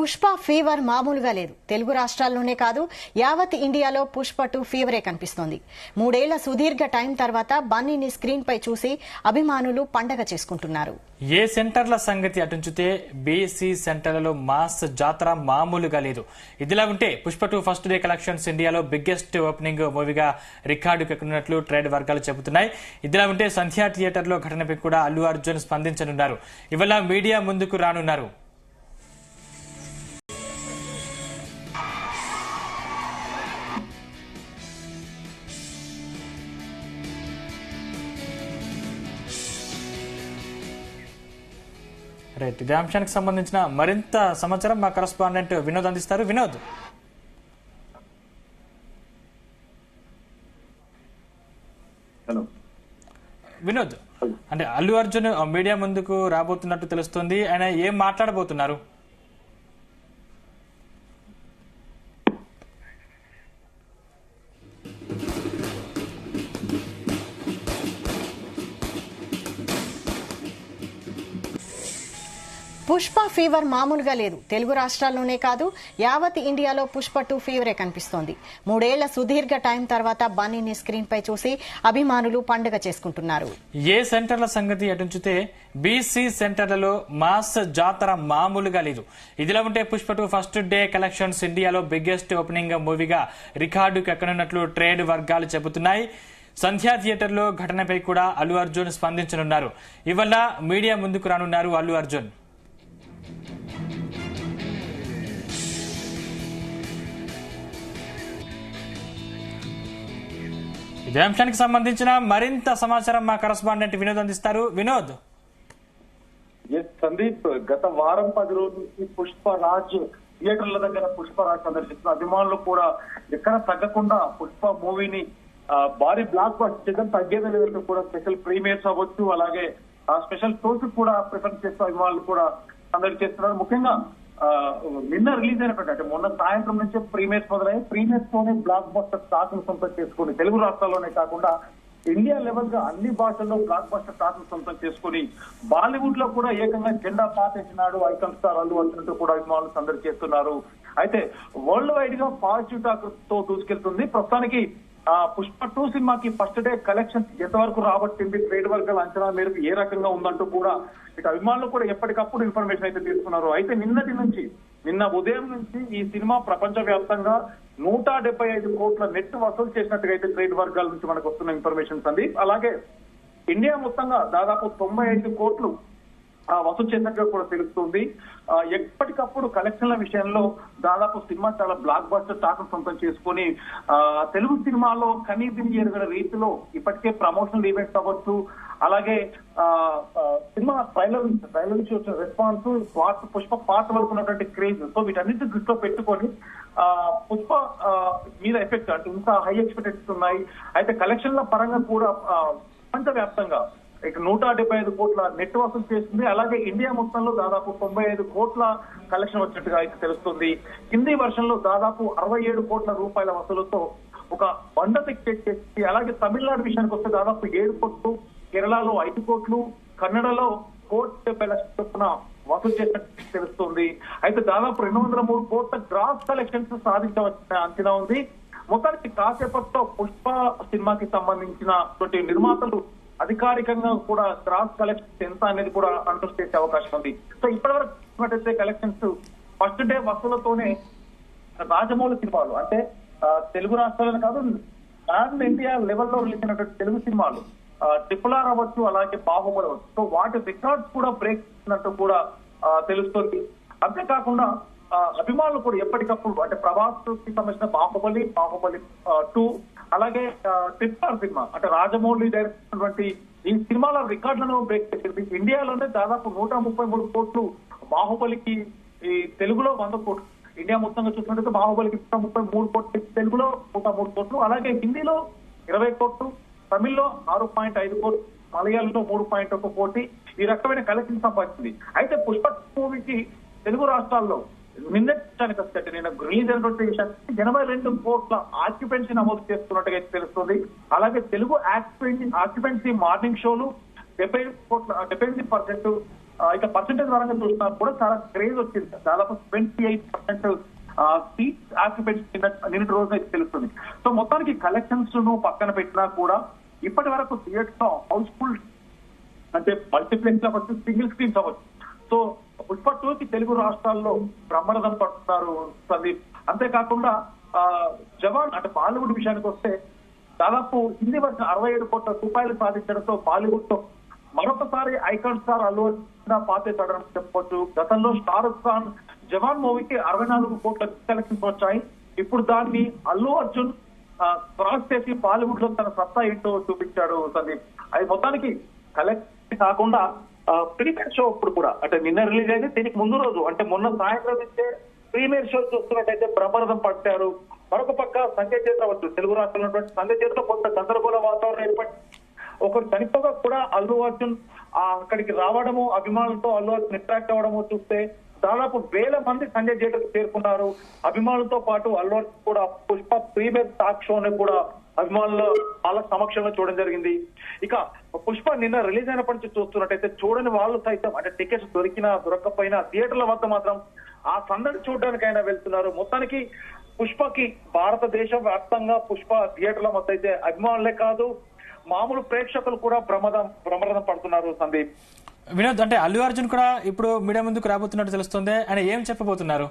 Pushpa fever మామూలుగా లేదు. తెలుగు రాష్ట్రాల్లోనే కాదు యావత్ ఇండియాలో పుష్ప 2 ఫీవరే కనిపిస్తోంది. 3 ఏళ్ల సుదీర్ఘ టైం తర్వాత బన్నీని స్క్రీన్ పై చూసి అభిమానులు పండగ చేసుకుంటున్నారు. ఏ సెంటర్ల సంగతి అటుంచితే బీసీ సెంటర్లలో మాస్ జాతర మామూలుగా లేదు. ఇదిలా ఉంటే పుష్ప 2 ఫస్ట్ డే కలెక్షన్స్ ఇండియాలో బిగ్గెస్ట్ ఓపెనింగ్ మూవీగా రికార్డుకు ఎక్కనున్నట్లు ట్రేడ్ వర్గాలు చెబుతున్నాయి. ఇదిలా ఉంటే సంధ్యా థియేటర్లో ఘటనపై కూడా అల్లు అర్జున్ స్పందించనున్నారు. ఇవాళ మీడియా ముందుకు రానున్నారు. రైట్, ఇదే అంశానికి సంబంధించిన మరింత సమాచారం మా కరెస్పాండెంట్ వినోద్ అందిస్తారు. వినోద్, వినోద్ అంటే అల్లు అర్జున్ మీడియా ముందుకు రాబోతున్నట్టు తెలుస్తుంది. ఆయన ఏం మాట్లాడబోతున్నారు? పుష్ప ఫీవర్ మామూలుగా లేదు. తెలుగు రాష్ట్రాల్లోనే కాదు యావత్ ఇండియాలో పుష్ప 2 ఫీవరే కనిపిస్తోంది. 3 ఏళ్ల సుదీర్ఘ టైం తర్వాత బన్నీని స్క్రీన్ పై చూసి అభిమానులు పండుగ చేసుకుంటున్నారు. ఏ సెంటర్ల సంగతి అటుంచితే బీసీ సెంటర్లలో మాస్ జాతర మామూలుగా లేదు. ఇదిలా ఉంటే పుష్ప 2 ఫస్ట్ డే కలెక్షన్స్ ఇండియాలో బిగ్గెస్ట్ ఓపెనింగ్ మూవీగా రికార్డుకు ఎక్కనున్నట్లు ట్రేడ్ వర్గాలు చెబుతున్నాయి. సంధ్యా థియేటర్లో ఘటనపై కూడా అల్లు అర్జున్ స్పందించనున్నారు. ఇవాళ మీడియా ముందుకు రానున్నారు అల్లు అర్జున్. ఇదే అంశానికి సంబంధించిన మరింత సమాచారం మా కరెస్పాండెంట్ వినోద్ అందిస్తారు. వినోద్, సందీప్, గత వారం 10 రోజుల నుంచి పుష్పరాజ్ థియేటర్ల దగ్గర పుష్పరాజ్ సందర్శిస్తున్న అభిమానులు కూడా ఎక్కడ తగ్గకుండా పుష్ప మూవీని భారీ బ్లాక్ బస్టర్ తగ్గేదే లేదంటూ కూడా స్పెషల్ ప్రీమియర్స్ అవ్వచ్చు, అలాగే స్పెషల్ షోస్ కూడా ప్రిఫర్ చేస్తూ అభిమానులు కూడా సందడి చేస్తున్నారు. ముఖ్యంగా నిన్న రిలీజ్ అయినటువంటి అంటే మొన్న సాయంత్రం నుంచే ప్రీమియర్స్ మొదలయ్యి ప్రీమియర్స్ తోనే బ్లాక్ బస్టర్ టాక్ ను సొంతం చేసుకుని తెలుగు రాష్ట్రాల్లోనే కాకుండా ఇండియా లెవెల్ గా అన్ని భాషల్లో బ్లాక్ బస్టర్ టాక్ ను సొంతం చేసుకుని బాలీవుడ్ లో కూడా ఏకంగా జెండా పాతేసినాడు ఐకాన్ స్టార్ అల్లు అర్జున్ కూడా అభిమానులు సందడి చేస్తున్నారు. అయితే వరల్డ్ వైడ్ గా పాజిటివ్ టాక్ తో దూసుకెళ్తుంది. ప్రస్తుతానికి పుష్ప 2 సినిమాకి ఫస్ట్ డే కలెక్షన్స్ ఎంతవరకు రాబట్టింది, ట్రేడ్ వర్గాల అంచనా మేరకు ఏ రకంగా ఉందంటూ కూడా ఇటు అభిమానులు కూడా ఎప్పటికప్పుడు ఇన్ఫర్మేషన్ అయితే తీసుకున్నారు. అయితే నిన్న ఉదయం నుంచి ఈ సినిమా ప్రపంచ వ్యాప్తంగా 175 కోట్ల నెట్ వసూలు చేసినట్టుగా అయితే ట్రేడ్ వర్గాల నుంచి మనకు వస్తున్న ఇన్ఫర్మేషన్ అంది. అలాగే ఇండియా మొత్తంగా దాదాపు 95 కోట్లు వసూలు చేసినట్టుగా కూడా తెలుస్తుంది. ఎప్పటికప్పుడు కలెక్షన్ల విషయంలో దాదాపు సినిమా చాలా బ్లాక్ బస్టర్ టాక్ సొంతం చేసుకుని తెలుగు సినిమాలో కనీవిని ఎరుగని రీతిలో ఇప్పటికే ప్రమోషనల్ ఈవెంట్స్ అవ్వచ్చు, అలాగే సినిమా ట్రైలర్ నుంచి వచ్చిన రెస్పాన్స్, పుష్ప పాట వరకు ఉన్నటువంటి క్రేజ్, సో వీటన్నిటి దృష్టిలో పెట్టుకొని పుష్ప మీద ఎఫెక్ట్ అంటే ఇంకా హై ఎక్స్పెక్టేషన్స్ ఉన్నాయి. అయితే కలెక్షన్ల పరంగా కూడా ప్రపంచ వ్యాప్తంగా ఇక 175 కోట్ల నెట్ వసూలు చేస్తుంది. అలాగే ఇండియా మొత్తంలో దాదాపు 95 కోట్ల కలెక్షన్ వచ్చినట్టుగా అయితే తెలుస్తుంది. హిందీ వర్షన్ లో దాదాపు 67 కోట్ల రూపాయల వసూలుతో ఒక బండ టికెట్ చేసి, అలాగే తమిళనాడు విషయానికి వస్తే దాదాపు 7 కోట్లు, కేరళలో 5 కోట్లు, కన్నడలో 1,70 లక్షల చొప్పున వసూలు చేసినట్టు తెలుస్తుంది. అయితే దాదాపు 203 కోట్ల గ్రాస్ కలెక్షన్స్ సాధించవలసిన అంచనా ఉంది. మొత్తానికి కాసేపట్లో పుష్ప సినిమాకి సంబంధించిన నిర్మాతలు అధికారికంగా కూడా గ్రాస్ కలెక్షన్స్ ఎంత అనేది కూడా అనౌన్స్ చేసే అవకాశం ఉంది. సో ఇప్పటివరకు చూసినట్టయితే కలెక్షన్స్ ఫస్ట్ డే వసూలతోనే రాజమౌళి సినిమాలు అంటే తెలుగు రాష్ట్రాలను కాదు పాన్ ఇండియా లెవెల్లో రిలీజ్ అయినటువంటి తెలుగు సినిమాలు RRR అవ్వచ్చు, అలాగే బాహుబలి అవ్వచ్చు, సో వాటి రికార్డ్స్ కూడా బ్రేక్ చేసినట్టు కూడా తెలుస్తుంది. అంతేకాకుండా అభిమానులు కూడా ఎప్పటికప్పుడు అంటే ప్రభాస్ కి సంబంధించిన బాహుబలి 2, అలాగే RRR సినిమా అంటే రాజమౌళి డైరెక్ట్ ఈ సినిమాల రికార్డులను బ్రేక్ చేసింది. ఇండియాలోనే దాదాపు 133 కోట్లు బాహుబలికి, ఈ తెలుగులో 100 కోట్లు. ఇండియా మొత్తంగా చూసినట్లయితే బాహుబలికి 133 కోట్లు, తెలుగులో 103 కోట్లు, అలాగే హిందీలో 20 కోట్లు, తమిళ్లో 6.5 కోట్లు, మలయాళంలో 3.1 కోటి ఈ రకమైన కలెక్షన్ సంపాదించింది. అయితే పుష్ప మూవీకి తెలుగు రాష్ట్రాల్లో నిన్న రిలీజ్ అయినటువంటి విషయాన్ని 82 కోట్ల ఆక్యుపెన్సీ నమోదు చేస్తున్నట్టుగా తెలుస్తుంది. అలాగే తెలుగు ఆక్యుపెన్సీ మార్నింగ్ షోలు 78%, ఇక పర్సెంటేజ్ పరంగా చూసినా కూడా చాలా క్రేజ్ వచ్చింది. దాదాపు 28% సీట్స్ ఆక్యుపెన్సీ నిన్నటి రోజు అయితే తెలుస్తుంది. సో మొత్తానికి కలెక్షన్స్ ను పక్కన పెట్టినా కూడా ఇప్పటి వరకు థియేటర్ లో హౌస్ఫుల్ అంటే మల్టీప్లెక్స్ అవ్వచ్చు, సింగిల్ స్క్రీన్స్ అవ్వచ్చు. సో పుష్ప 2కి తెలుగు రాష్ట్రాల్లో బ్రహ్మరథం పడుతున్నారు సందీప్. అంతేకాకుండా జవాన్ అంటే బాలీవుడ్ విషయానికి వస్తే దాదాపు హిందీ వర్షన్ 67 కోట్ల రూపాయలు సాధించడంతో బాలీవుడ్ తో మరొకసారి ఐకాన్ స్టార్ అల్లు అర్జున్ పాతేశాడని చెప్పొచ్చు. గతంలో షారుఖ్ ఖాన్ జవాన్ మూవీకి 64 కోట్ల కలెక్షన్స్ వచ్చాయి. ఇప్పుడు దాన్ని అల్లు అర్జున్ క్రాస్ చేసి బాలీవుడ్ లో తన సత్తా ఏంటో చూపించాడు సందీప్. అది మొత్తానికి కలెక్షన్ కాకుండా ప్రీమియర్ షో ఇప్పుడు కూడా అంటే నిన్న రిలీజ్ అయితే దీనికి ముందు రోజు అంటే మొన్న సాయంత్రం ఇచ్చే ప్రీమియర్ షో చూస్తున్నట్టయితే బ్రహ్మరథం పట్టారు. మరొక పక్క సంజయ్ చేత వచ్చు తెలుగు రాష్ట్రంలో ఉన్నటువంటి సంజయ్ చేతలో కొంత గందరగోళ వాతావరణం ఏర్పడి ఒకరు చనిపోగా కూడా అల్లు అర్జున్ అక్కడికి రావడము, అభిమానులతో అల్లు అర్జున్ ఇంటరాక్ట్ అవ్వడము చూస్తే దాదాపు 1000 మంది సంజయ్ థియేటర్కి చేరుకున్నారు. అభిమానులతో పాటు అల్లు అర్జున్ కూడా పుష్ప ప్రీమియర్ టాక్ షోని కూడా అభిమానుల వాళ్ళ సమక్షంలో చూడడం జరిగింది. ఇక పుష్ప నిన్న రిలీజ్ అయినప్పటి నుంచి చూస్తున్నట్టయితే చూడని వాళ్ళు సైతం అంటే టికెట్స్ దొరికినా దొరకకపోయినా థియేటర్ల వద్ద మాత్రం ఆ సందడి చూడడానికైనా వెళ్తున్నారు. మొత్తానికి పుష్పకి భారతదేశ వ్యాప్తంగా పుష్ప థియేటర్ల వద్ద అయితే అభిమానులే కాదు మామూలు ప్రేక్షకులు కూడా బ్రహ్మరథం పడుతున్నారు సందీప్. వినోద్, అంటే అల్లు అర్జున్ కూడా ఇప్పుడు మీడియా ముందుకు రాబోతున్నట్టు తెలుస్తుంది. ఆయన ఏం చెప్పబోతున్నారు?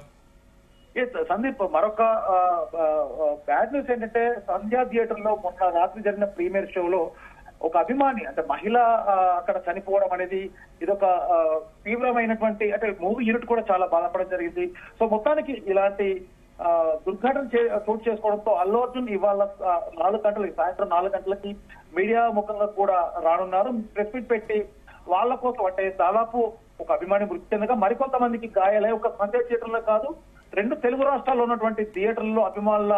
సందీప్, మరొక బ్యాడ్ న్యూస్ ఏంటంటే సంధ్యా థియేటర్ లో మొన్న రాత్రి జరిగిన ప్రీమియర్ షోలో ఒక అభిమాని అంటే మహిళ అక్కడ చనిపోవడం అనేది ఇదొక తీవ్రమైనటువంటి అంటే మూవీ యూనిట్ కూడా చాలా బాధపడడం జరిగింది. సో మొత్తానికి ఇలాంటి దుర్ఘటన చోటు చేసుకోవడంతో అల్లు అర్జున్ ఇవాళ 4 గంటలకి సాయంత్రం 4 గంటలకి మీడియా ముఖంగా కూడా రానున్నారు. ప్రెస్ మీట్ పెట్టి వాళ్ళ కోసం అంటే దాదాపు ఒక అభిమాని మృతి చెందగా మరికొంతమందికి గాయాలై ఒక సంజయ్ థియేటర్లో కాదు 2 తెలుగు రాష్ట్రాల్లో ఉన్నటువంటి థియేటర్లలో అభిమానుల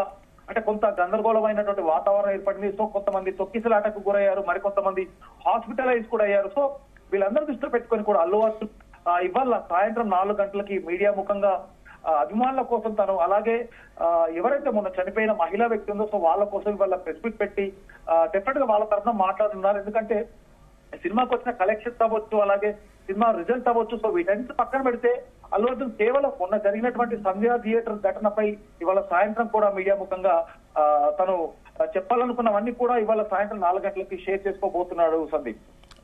అంటే కొంత గందరగోళమైనటువంటి వాతావరణం ఏర్పడింది. సో కొంతమంది తొక్కిసలాటకు గురయ్యారు, మరికొంతమంది హాస్పిటలైజ్ కూడా అయ్యారు. సో వీళ్ళందరూ దృష్టిలో పెట్టుకొని కూడా అల్లు అర్జున్ ఇవాళ సాయంత్రం 4 గంటలకి మీడియా ముఖంగా అభిమానుల కోసం తను అలాగే ఎవరైతే మొన్న చనిపోయిన మహిళా వ్యక్తి ఉందో సో వాళ్ళ కోసం వాళ్ళ ప్రెస్ మీట్ పెట్టి డెఫినెట్ గా వాళ్ళ తరఫున మాట్లాడుతున్నారు. ఎందుకంటే సినిమాకి వచ్చిన కలెక్షన్స్ అవ్వచ్చు, అలాగే సినిమా రిజల్ట్ అవ్వచ్చు. సో వీటన్నిటి పక్కన పెడితే అల్లు అర్జున్ కేవలం మొన్న జరిగినటువంటి సంధ్యా థియేటర్ ఘటనపై ఇవాళ సాయంత్రం కూడా మీడియా ముఖంగా తను చెప్పాలనుకున్నవన్నీ కూడా ఇవాళ సాయంత్రం 4 గంటలకి షేర్ చేసుకోబోతున్నాడు సందీప్.